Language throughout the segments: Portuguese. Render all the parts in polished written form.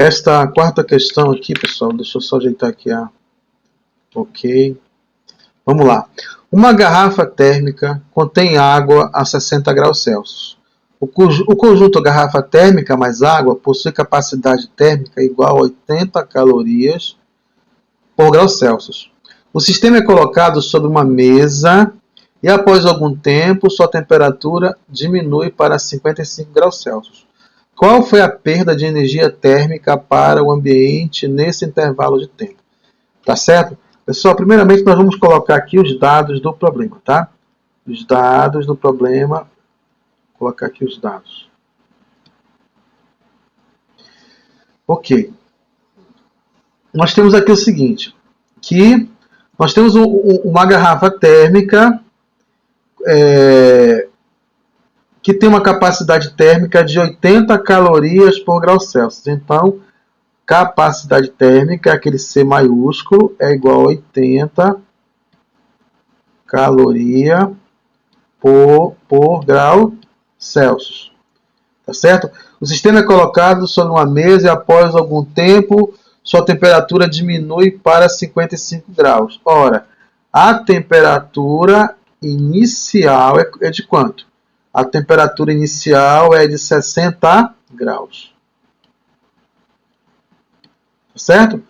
Esta quarta questão aqui, pessoal, deixa eu só ajeitar aqui a... Ok. Vamos lá. Uma garrafa térmica contém água a 60 graus Celsius. O conjunto garrafa térmica mais água possui capacidade térmica igual a 80 calorias por grau Celsius. O sistema é colocado sobre uma mesa e após algum tempo sua temperatura diminui para 55 graus Celsius. Qual foi a perda de energia térmica para o ambiente nesse intervalo de tempo? Tá certo? Pessoal, primeiramente nós vamos colocar aqui os dados do problema, tá? Os dados do problema. Vou colocar aqui os dados. Ok. Nós temos aqui o seguinte, que nós temos uma garrafa térmica que tem uma capacidade térmica de 80 calorias por grau Celsius. Então, capacidade térmica, aquele C maiúsculo, é igual a 80 caloria por grau Celsius. Tá certo? O sistema é colocado sobre uma mesa e após algum tempo sua temperatura diminui para 55 graus. Ora, a temperatura inicial é de quanto? A temperatura inicial é de 60 graus. Certo?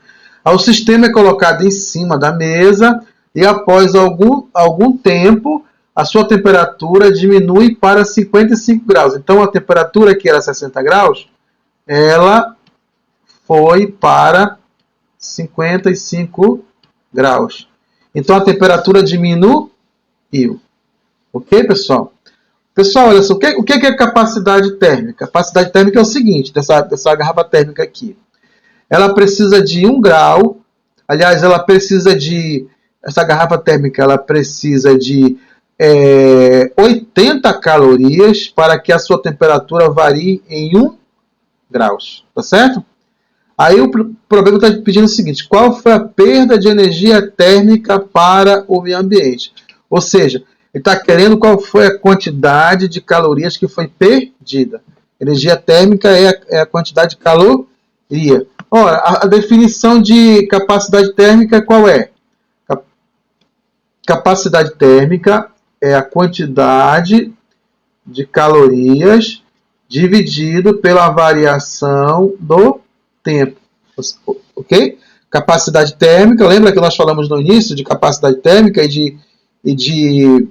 O sistema é colocado em cima da mesa e após algum tempo a sua temperatura diminui para 55 graus. Então a temperatura que era 60 graus, ela foi para 55 graus. Então a temperatura diminuiu. Ok, pessoal? Pessoal, olha só, o que é capacidade térmica? Capacidade térmica é o seguinte, dessa garrafa térmica aqui. Ela precisa de 1 grau, aliás, essa garrafa térmica ela precisa de 80 calorias para que a sua temperatura varie em 1 graus, tá certo? Aí o problema está pedindo o seguinte, qual foi a perda de energia térmica para o meio ambiente? Ou seja, ele está querendo qual foi a quantidade de calorias que foi perdida. Energia térmica é a quantidade de caloria. Ora, a definição de capacidade térmica qual é? Capacidade térmica é a quantidade de calorias dividido pela variação do tempo. Ok? Capacidade térmica, lembra que nós falamos no início de capacidade térmica e de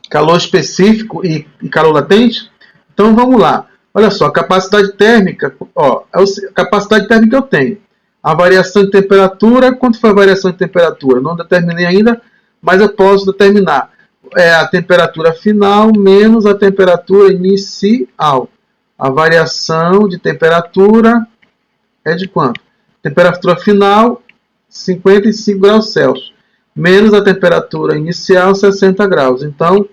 calor específico e calor latente? Então vamos lá. Olha só, a capacidade térmica, a capacidade térmica eu tenho. A variação de temperatura, quanto foi a variação de temperatura? Não determinei ainda, mas eu posso determinar. É a temperatura final menos a temperatura inicial. A variação de temperatura é de quanto? Temperatura final, 55 graus Celsius. Menos a temperatura inicial, 60 graus. Então,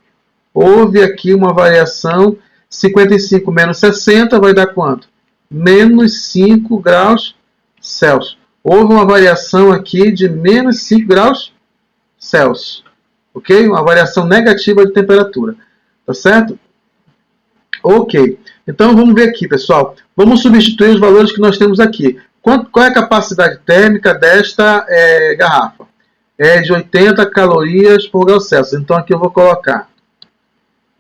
houve aqui uma variação. 55 menos 60 vai dar quanto? Menos 5 graus Celsius. Houve uma variação aqui de menos 5 graus Celsius. Ok? Uma variação negativa de temperatura. Tá certo? Ok. Então vamos ver aqui, pessoal. Vamos substituir os valores que nós temos aqui. Qual é a capacidade térmica desta garrafa? É de 80 calorias por grau Celsius. Então aqui eu vou colocar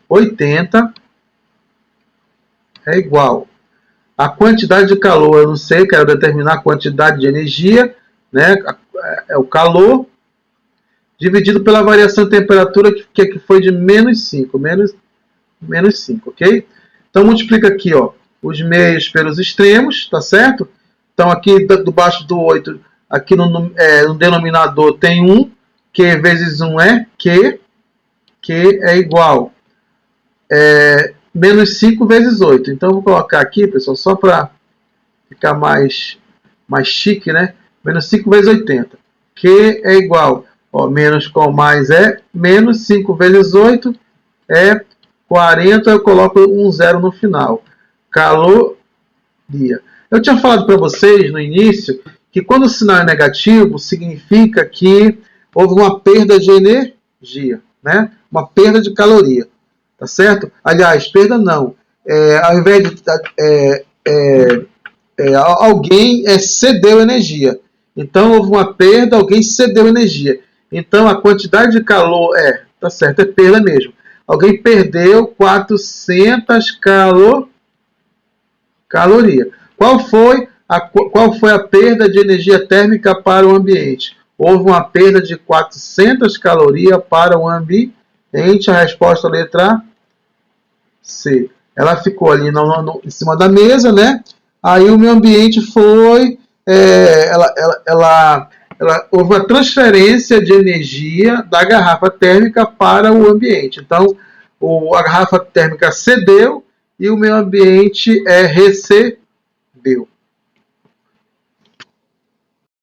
80 é igual a quantidade de calor, eu não sei, quero determinar a quantidade de energia, né? É o calor, dividido pela variação de temperatura, que foi de menos 5, menos 5, ok? Então multiplica aqui, ó, os meios pelos extremos, tá certo? Então aqui debaixo do 8, aqui no denominador tem 1, Q vezes 1 é Q é igual menos 5 vezes 8. Então eu vou colocar aqui, pessoal, só para ficar mais chique, né? Menos 5 vezes 80. Q é igual, ó, menos com mais é menos 5 vezes 8 é 40, eu coloco um zero no final. Caloria. Eu tinha falado para vocês no início que quando o sinal é negativo, significa que houve uma perda de energia, né? Uma perda de caloria. Tá certo? Aliás, perda não. ao invés de alguém cedeu energia. Então houve uma perda, alguém cedeu energia. Então a quantidade de calor tá certo, é perda mesmo. Alguém perdeu 400 calorias. Qual foi a perda de energia térmica para o ambiente? Houve uma perda de 400 calorias para o ambiente. A resposta letra C. Ela ficou ali em cima da mesa, né? Aí o meio ambiente foi, houve uma transferência de energia da garrafa térmica para o ambiente. Então, a garrafa térmica cedeu e o meio ambiente recebeu.